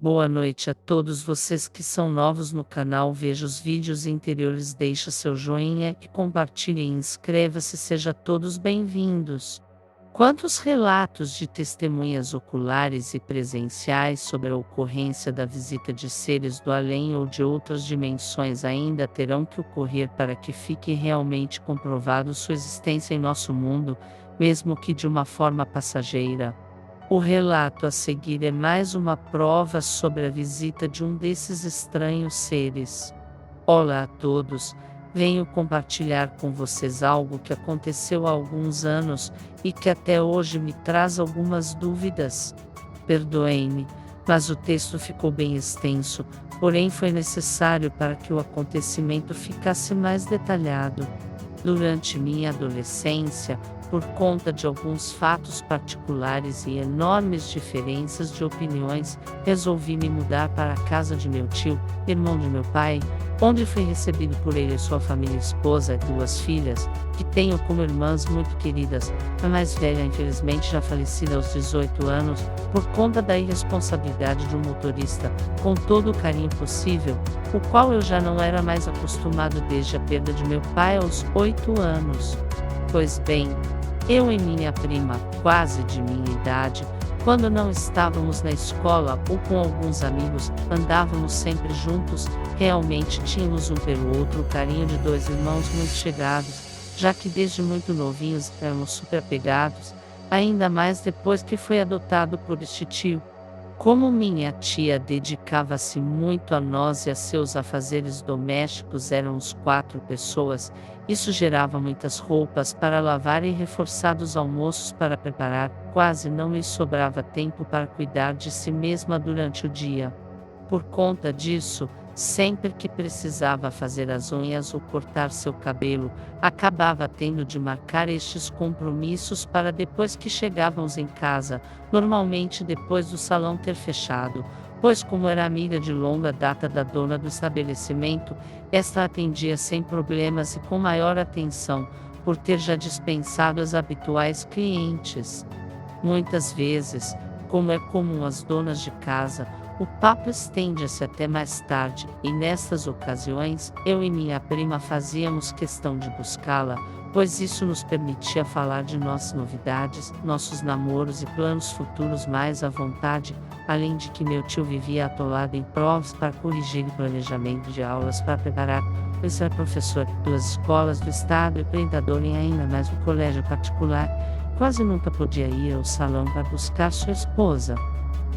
Boa noite a todos vocês que são novos no canal. Veja os vídeos anteriores, deixa seu joinha e compartilhe e inscreva-se. Seja todos bem-vindos. Quantos relatos de testemunhas oculares e presenciais sobre a ocorrência da visita de seres do além ou de outras dimensões ainda terão que ocorrer para que fique realmente comprovado sua existência em nosso mundo, mesmo que de uma forma passageira? O relato a seguir é mais uma prova sobre a visita de um desses estranhos seres. Olá a todos, venho compartilhar com vocês algo que aconteceu há alguns anos e que até hoje me traz algumas dúvidas. Perdoem-me, mas o texto ficou bem extenso, porém foi necessário para que o acontecimento ficasse mais detalhado. Durante minha adolescência, por conta de alguns fatos particulares e enormes diferenças de opiniões, resolvi me mudar para a casa de meu tio, irmão de meu pai, onde fui recebido por ele e sua família, esposa e duas filhas, que tenho como irmãs muito queridas. A mais velha, infelizmente, já falecida aos 18 anos, por conta da irresponsabilidade de um motorista, com todo o carinho possível, o qual eu já não era mais acostumado desde a perda de meu pai aos 8 anos. Pois bem, eu e minha prima, quase de minha idade, quando não estávamos na escola ou com alguns amigos, andávamos sempre juntos. Realmente tínhamos um pelo outro o carinho de dois irmãos muito chegados, já que desde muito novinhos éramos super apegados, ainda mais depois que foi adotado por este tio. Como minha tia dedicava-se muito a nós e a seus afazeres domésticos, éramos 4 pessoas, isso gerava muitas roupas para lavar e reforçados almoços para preparar, quase não lhe sobrava tempo para cuidar de si mesma durante o dia. Por conta disso, sempre que precisava fazer as unhas ou cortar seu cabelo, acabava tendo de marcar estes compromissos para depois que chegávamos em casa, normalmente depois do salão ter fechado, pois como era amiga de longa data da dona do estabelecimento, esta atendia sem problemas e com maior atenção, por ter já dispensado as habituais clientes. Muitas vezes, como é comum às donas de casa, o papo estende-se até mais tarde, e nessas ocasiões, eu e minha prima fazíamos questão de buscá-la, pois isso nos permitia falar de nossas novidades, nossos namoros e planos futuros mais à vontade, além de que meu tio vivia atolado em provas para corrigir e planejamento de aulas para preparar, pois era professor de 2 escolas do estado e orientador em ainda mais um colégio particular. Quase nunca podia ir ao salão para buscar sua esposa.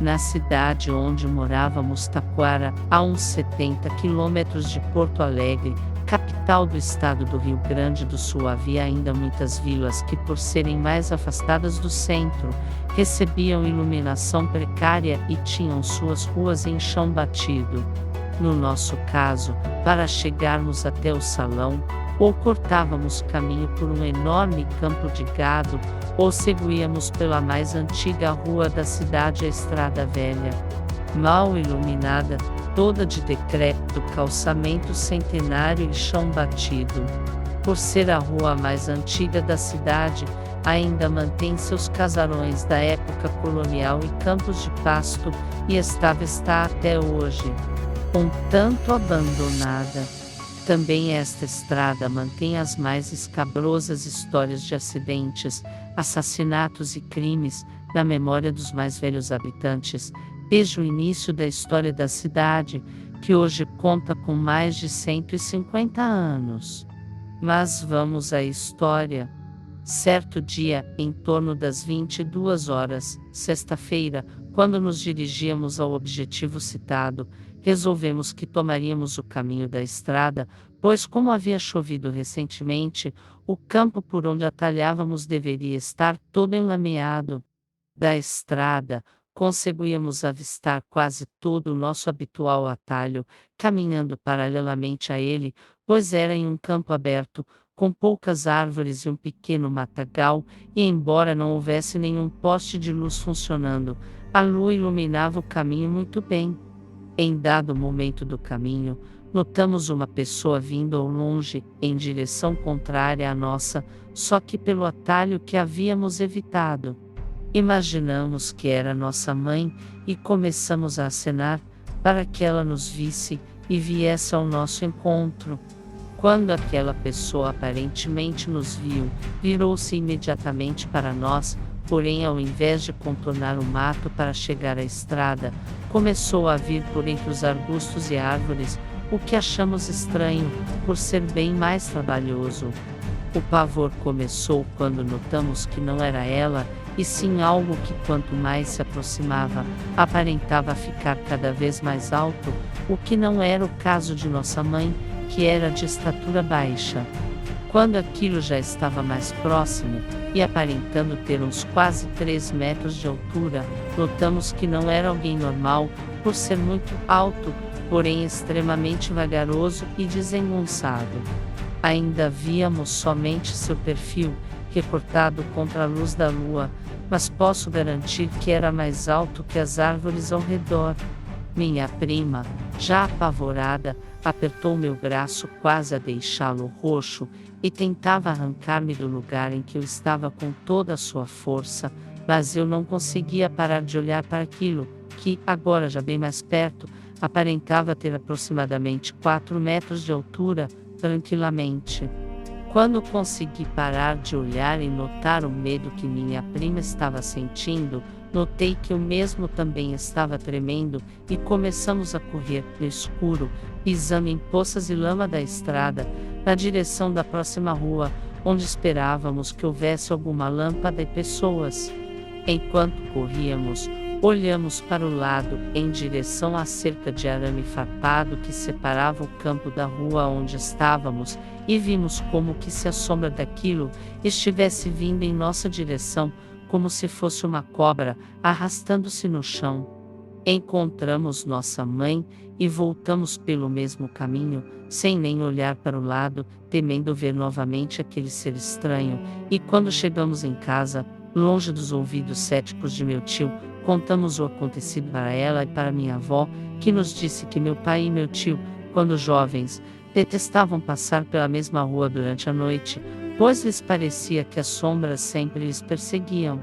Na cidade onde morávamos, Taquara, a uns 70 quilômetros de Porto Alegre, capital do estado do Rio Grande do Sul, havia ainda muitas vilas que, por serem mais afastadas do centro, recebiam iluminação precária e tinham suas ruas em chão batido. No nosso caso, para chegarmos até o salão, ou cortávamos caminho por um enorme campo de gado, ou seguíamos pela mais antiga rua da cidade, a Estrada Velha. Mal iluminada, toda de decrépito calçamento centenário e chão batido. Por ser a rua mais antiga da cidade, ainda mantém seus casarões da época colonial e campos de pasto, e está até hoje, um tanto abandonada. Também esta estrada mantém as mais escabrosas histórias de acidentes, assassinatos e crimes, na memória dos mais velhos habitantes, desde o início da história da cidade, que hoje conta com mais de 150 anos. Mas vamos à história. Certo dia, em torno das 22 horas, sexta-feira, quando nos dirigíamos ao objetivo citado, resolvemos que tomaríamos o caminho da estrada, pois como havia chovido recentemente, o campo por onde atalhávamos deveria estar todo enlameado. Da estrada, conseguíamos avistar quase todo o nosso habitual atalho, caminhando paralelamente a ele, pois era em um campo aberto, com poucas árvores e um pequeno matagal, e embora não houvesse nenhum poste de luz funcionando, a lua iluminava o caminho muito bem. Em dado momento do caminho, notamos uma pessoa vindo ao longe, em direção contrária à nossa, só que pelo atalho que havíamos evitado. Imaginamos que era nossa mãe e começamos a acenar para que ela nos visse e viesse ao nosso encontro. Quando aquela pessoa aparentemente nos viu, virou-se imediatamente para nós, porém, ao invés de contornar o mato para chegar à estrada, começou a vir por entre os arbustos e árvores, o que achamos estranho, por ser bem mais trabalhoso. O pavor começou quando notamos que não era ela, e sim algo que, quanto mais se aproximava, aparentava ficar cada vez mais alto, o que não era o caso de nossa mãe, que era de estatura baixa. Quando aquilo já estava mais próximo, e aparentando ter uns quase 3 metros de altura, notamos que não era alguém normal, por ser muito alto, porém extremamente vagaroso e desengonçado. Ainda víamos somente seu perfil, recortado contra a luz da lua, mas posso garantir que era mais alto que as árvores ao redor. Minha prima, já apavorada, apertou meu braço quase a deixá-lo roxo, e tentava arrancar-me do lugar em que eu estava com toda a sua força, mas eu não conseguia parar de olhar para aquilo, que, agora já bem mais perto, aparentava ter aproximadamente 4 metros de altura, tranquilamente. Quando consegui parar de olhar e notar o medo que minha prima estava sentindo, notei que eu mesmo também estava tremendo, e começamos a correr no escuro, pisando em poças e lama da estrada, na direção da próxima rua, onde esperávamos que houvesse alguma lâmpada e pessoas. Enquanto corríamos, olhamos para o lado, em direção à cerca de arame farpado que separava o campo da rua onde estávamos, e vimos como que se a sombra daquilo estivesse vindo em nossa direção, como se fosse uma cobra, arrastando-se no chão. Encontramos nossa mãe e voltamos pelo mesmo caminho, sem nem olhar para o lado, temendo ver novamente aquele ser estranho, e quando chegamos em casa, longe dos ouvidos céticos de meu tio, contamos o acontecido para ela e para minha avó, que nos disse que meu pai e meu tio, quando jovens, detestavam passar pela mesma rua durante a noite, pois lhes parecia que as sombras sempre lhes perseguiam.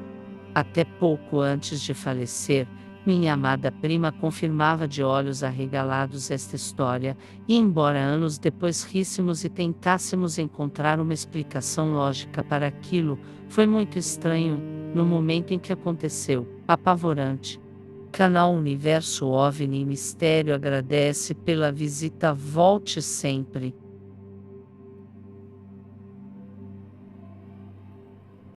Até pouco antes de falecer, minha amada prima confirmava de olhos arregalados esta história, e embora anos depois ríssemos e tentássemos encontrar uma explicação lógica para aquilo, foi muito estranho, no momento em que aconteceu, apavorante. Canal Universo OVNI Mistério agradece pela visita, volte sempre.